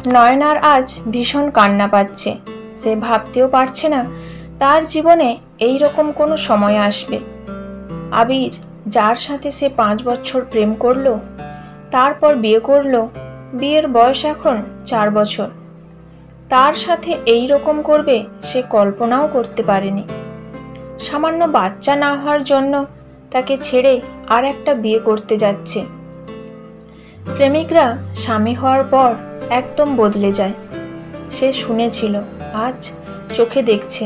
নয়নার আজ ভীষণ কান্না পাচ্ছে। সে ভাবতেও পারছে না তার জীবনে এই রকম কোনো সময় আসবে। আবির, যার সাথে সে 5 বছর প্রেম করলো, তারপর বিয়ে করলো, বিয়ের বয়স এখন 4 বছর, তার সাথে এই রকম করবে সে কল্পনাও করতে পারেনি। সামান্য বাচ্চা না হওয়ার জন্য তাকে ছেড়ে আর একটা বিয়ে করতে যাচ্ছে। প্রেমিকরা স্বামী হওয়ার পর একদম বদলে যায়। সে শুনেছিল, আজ চোখে দেখছে।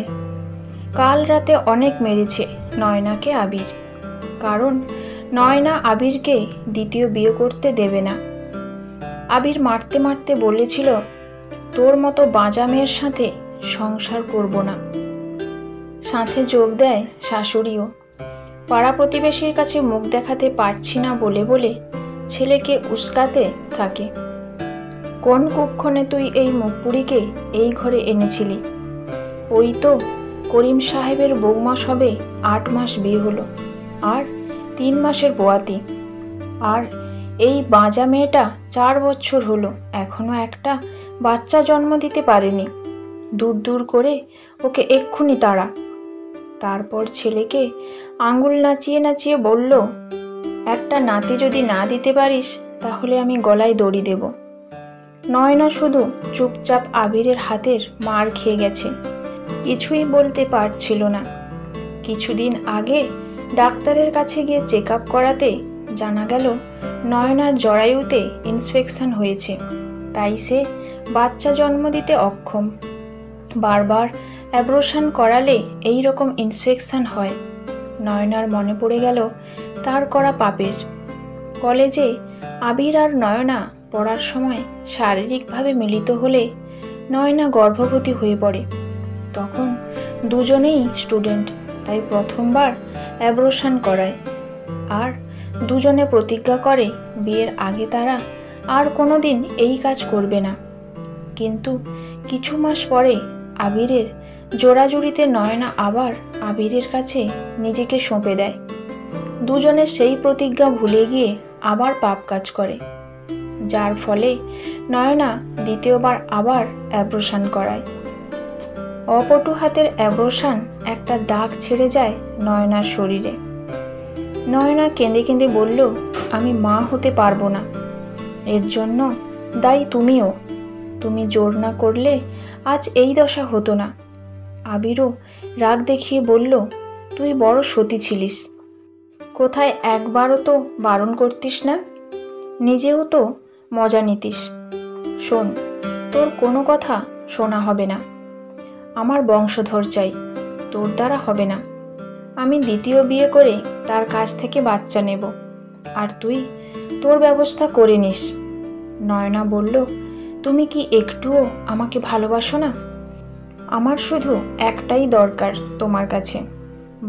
কাল রাতে অনেক মেরেছে নয়নাকে আবির, কারণ নয়না আবিরকে দ্বিতীয় বিয়ে করতে দেবে না। আবির মারতে মারতে বলেছিল, তোর মতো বাঁজা মেয়ের সাথে সংসার করব না। সাথে যোগ দেয় শাশুড়িও। পাড়া প্রতিবেশীর কাছে মুখ দেখাতে পারছি না বলে বলে ছেলেকে উস্কাতে থাকে। কোন কুক্ষণে তুই এই মুখপুরীকে এই ঘরে এনেছিলি? ওই তো করিম সাহেবের বৌমা সবে 8 মাস বিয়ে হলো, আর 3 মাসের পোয়াতি। আর এই বাঁজা মেয়েটা 4 বছর হলো এখনো একটা বাচ্চা জন্ম দিতে পারেনি। দূর দূর করে ওকে এক্ষুনি তাড়া। তারপর ছেলেকে আঙুল নাচিয়ে নাচিয়ে বলল, একটা নাতি যদি না দিতে পারিস তাহলে আমি গলায় দড়ি দেব। নয়না শুধু চুপচাপ আবিরের হাতের মার খেয়ে গেছে, কিছুই বলতে পারছিল না। কিছুদিন আগে ডাক্তারের কাছে গিয়ে চেক আপ করাতে জানা গেল নয়নার জরায়ুতে ইনফেকশন হয়েছে, তাই সে বাচ্চা জন্ম দিতে অক্ষম। বারবার অ্যাবর্শন করালে এই রকম ইনফেকশন হয়। নয়নার মনে পড়ে গেল তার করা পাপের। কলেজে আবির আর নয়না পড়ার সময় শারীরিকভাবে মিলিত হলে নয়না গর্ভবতী হয়ে পড়ে। তখন দুজনেই স্টুডেন্ট, তাই প্রথমবার অ্যাবর্শন করায়। আর দুজনে প্রতিজ্ঞা করে বিয়ের আগে তারা আর কোনোদিন এই কাজ করবে না। কিন্তু কিছু মাস পরে আবিরের জোড়াজুড়িতে নয়না আবার আবিরের কাছে নিজেকে সঁপে দেয়। দুজনে সেই প্রতিজ্ঞা ভুলে গিয়ে আবার পাপ কাজ করে, যার ফলে নয়না দ্বিতীয়বার আবার অ্যাবর্শন করায়। অপটু হাতের অ্যাবর্শন একটা দাগ ছেড়ে যায় নয়নার শরীরে। নয়না কেঁদে কেঁদে বলল, আমি মা হতে পারবো না, এর জন্য দায়ী তুমিও। তুমি জোর না করলে আজ এই দশা হতো না। আবিরও রাগ দেখিয়ে বলল, তুই বড় সতী ছিলিস, কোথায় একবারও তো বারণ করতিস না, নিজেও তো মজা নিতিস। শোন, তোর কোনো কথা শোনা হবে না। আমার বংশধর চাই, তোর দ্বারা হবে না। আমি দ্বিতীয় বিয়ে করে তার কাছ থেকে বাচ্চা নেব, আর তুই তোর ব্যবস্থা করে নিস। নয়না বলল, তুমি কি একটুও আমাকে ভালোবাসো না? আমার শুধু একটাই দরকার তোমার কাছে,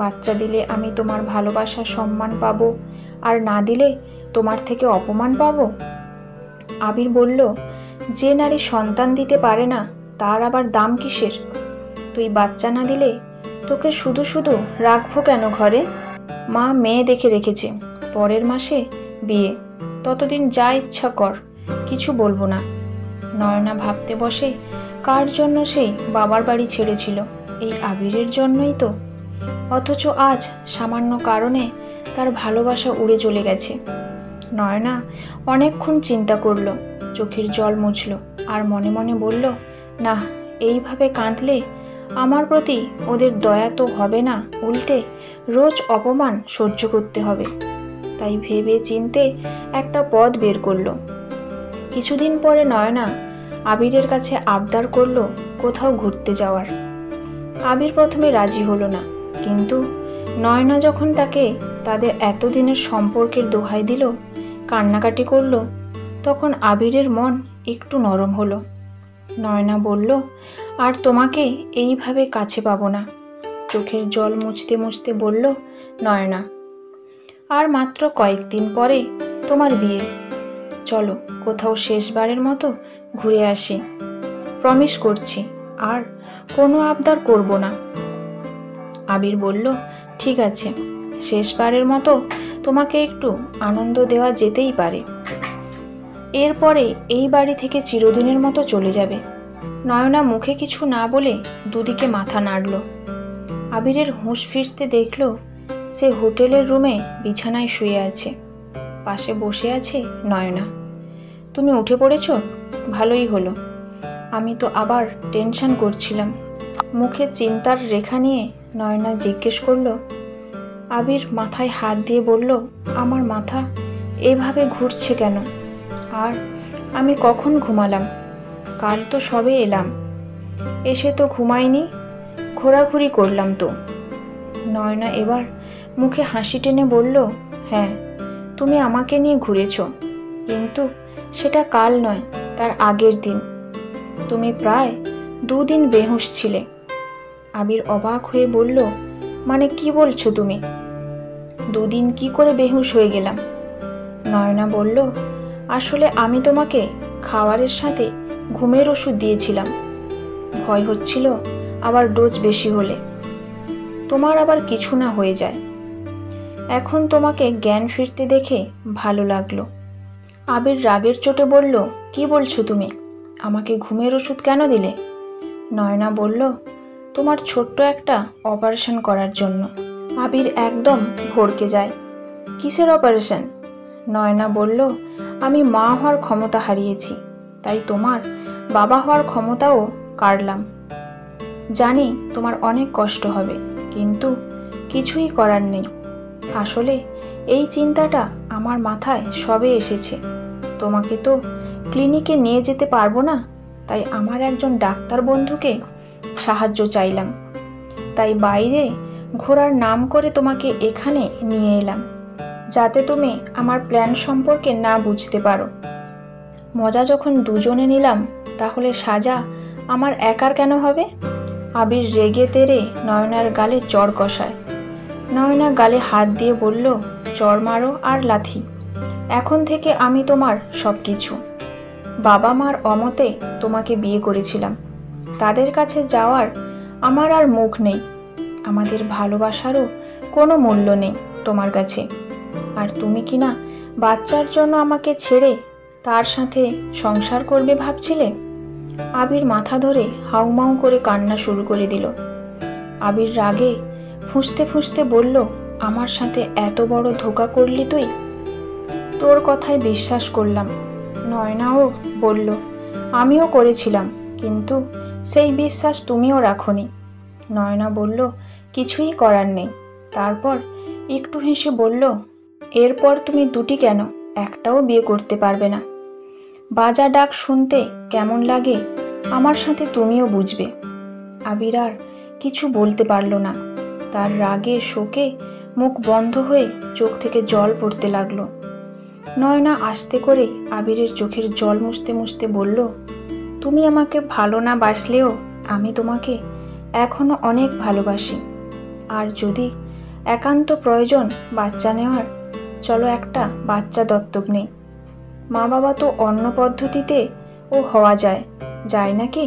বাচ্চা দিলে আমি তোমার ভালোবাসা সম্মান পাবো, আর না দিলে তোমার থেকে অপমান পাবো। আবির বলল, যে নারী সন্তান দিতে পারে না তার আবার দাম কিসের? তুই বাচ্চা না দিলে তোকে শুধু শুধু রাখবো কেন ঘরে? মা মেয়ে দেখে রেখেছে, পরের মাসে বিয়ে, ততদিন যা ইচ্ছা কর, কিছু বলবো না। নয়না ভাবতে বসে, কার জন্য সেই বাবার বাড়ি ছেড়েছিল? এই আবিরের জন্যই তো। অথচ আজ সামান্য কারণে তার ভালোবাসা উড়ে চলে গেছে। নয়না অনেকক্ষণ চিন্তা করলো, চোখের জল মুছল, আর মনে মনে বলল, না, এইভাবে কাঁদলে আমার প্রতি ওদের দয়া তো হবে না, উল্টে রোজ অপমান সহ্য করতে হবে। তাই ভেবে চিনতে একটা পথ বের করলো। কিছুদিন পরে নয়না আবিরের কাছে আবদার করলো কোথাও ঘুরতে যাওয়ার। আবির প্রথমে রাজি হলো না, কিন্তু নয়না যখন তাকে তাদের এতদিনের সম্পর্কের দোহাই দিল, কান্নাকাটি করলো, তখন আবিরের মন একটু নরম হলো। নয়না বলল, আর তোমাকে এইভাবে কাছে পাবো না। চোখের জল মুছতে মুছতে বলল নয়না, আর মাত্র কয়েকদিন পরে তোমার বিয়ে, চলো কোথাও শেষবারের মতো ঘুরে আসি, প্রমিস করছি আর কোনো আবদার করব না। আবির বলল, ঠিক আছে, শেষবারের মতো তোমাকে একটু আনন্দ দেওয়া যেতেই পারে। এরপরে এই বাড়ি থেকে চিরদিনের মতো চলে যাবে। নয়না মুখে কিছু না বলে দুদিকে মাথা নাড়ল। আবিরের হুঁশ ফিরতে দেখল সে হোটেলের রুমে বিছানায় শুয়ে আছে। পাশে বসে আছে নয়না। তুমি উঠে পড়েছ? ভালোই হলো, আমি তো আবার টেনশন করছিলাম। মুখে চিন্তার রেখা নিয়ে নয়না জিজ্ঞেস করল। আবির মাথায় হাত দিয়ে বলল, আমার মাথা এভাবে ঘুরছে কেন? আর আমি কখন ঘুমালাম? কাল তো সবে এলাম, এসে তো ঘুমাইনি, ঘোরাঘুরি করলাম তো। নয়না এবার মুখে হাসি টেনে বলল, হ্যাঁ তুমি আমাকে নিয়ে ঘুরেছ, কিন্তু সেটা কাল নয়, তার আগের দিন। তুমি প্রায় 2 দিন বেহুঁশ ছিলে। আবির অবাক হয়ে বলল, মানে কি বলছো তুমি? 2 দিন কি করে বেহুঁশ হয়ে গেলাম? নয়না বলল, আসলে আমি তোমাকে খাবারের সাথে ঘুমের ওষুধ দিয়েছিলাম। ভয় হচ্ছিল আবার ডোজ বেশি হলে তোমার আবার কিছু না হয়ে যায়। এখন তোমাকে জ্ঞান ফিরতে দেখে ভালো লাগলো। আবির রাগের চোটে বলল, কি বলছো তুমি? আমাকে ঘুমের ওষুধ কেন দিলে? নয়না বলল, তোমার ছোট্ট একটা অপারেশন করার জন্য। আবির একদম ভড়কে যায়। কিসের অপারেশন? নয়না বলল, আমি মা হওয়ার ক্ষমতা হারিয়েছি, তাই তোমার বাবা হওয়ার ক্ষমতাও কাড়লাম। জানি তোমার অনেক কষ্ট হবে, কিন্তু কিছুই করার নেই। আসলে এই চিন্তাটা আমার মাথায় সবে এসেছে। তোমাকে তো ক্লিনিকে নিয়ে যেতে পারবো না, তাই আমার একজন ডাক্তার বন্ধুকে সাহায্য চাইলাম। তাই বাইরে ঘোরার নাম করে তোমাকে এখানে নিয়ে এলাম, যাতে তুমি আমার প্ল্যান সম্পর্কে না বুঝতে পারো। মজা যখন দুজনে নিলাম, তাহলে সাজা আমার একার কেন হবে? আবির রেগে তেরে নয়নার গালে চড় কষায়। নয়না গালে হাত দিয়ে বলল, চড় মারো আর লাথি, এখন থেকে আমি তোমার সব কিছু। বাবা মার অমতে তোমাকে বিয়ে করেছিলাম, তাদের কাছে যাওয়ার আমার আর মুখ নেই। আমাদের ভালোবাসারও কোনো মূল্য নেই তোমার কাছে। আর তুমি কিনা বাচ্চার জন্য আমাকে ছেড়ে তার সাথে সংসার করবে ভাবছিলে? আবির মাথা ধরে হাউমাউ করে কান্না শুরু করে দিল। আবির রাগে ফুঁসতে ফুঁসতে বলল, আমার সাথে এত বড় ধোঁকা করলি তুই? তোর কথায় বিশ্বাস করলাম। নয়নাও বলল, আমিও করেছিলাম, কিন্তু সেই বিশ্বাস তুমিও রাখোনি। নয়না বলল, কিছুই করার নেই। তারপর একটু হেসে বলল, এরপর তুমি 2টি কেন, একটাও বিয়ে করতে পারবে না। বাজা ডাক শুনতে কেমন লাগে আমার সাথে তুমিও বুঝবে। আবির আর কিছু বলতে পারল না। তার রাগে শোকে মুখ বন্ধ হয়ে চোখ থেকে জল পড়তে লাগলো। নয়না আস্তে করে আবিরের চোখের জল মুছতে মুছতে বলল, তুমি আমাকে ভালো না বাসলেও আমি তোমাকে এখনো অনেক ভালোবাসি। আর যদি একান্ত প্রয়োজন বাচ্চা নেওয়ার, চলো একটা বাচ্চা দত্তক নেই। মা বাবা তো অন্য পদ্ধতিতে ও হওয়া যায় নাকি?